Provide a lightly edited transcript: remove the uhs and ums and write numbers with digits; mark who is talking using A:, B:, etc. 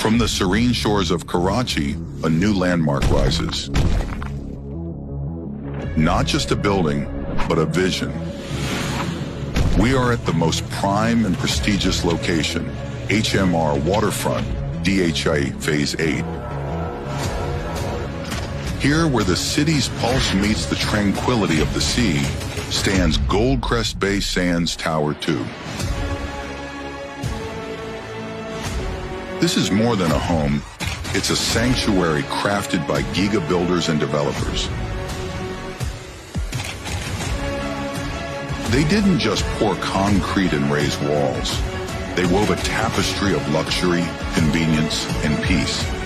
A: From the serene shores of Karachi, a new landmark rises. Not just a building, but a vision. We are at the most prime and prestigious location, HMR Waterfront, DHA Phase 8. Here, where the city's pulse meets the tranquility of the sea, stands Crest Bay Sands Tower 2. This is more than a home. It's a sanctuary crafted by Giga builders and developers. They didn't just pour concrete and raise walls. They wove a tapestry of luxury, convenience, and peace.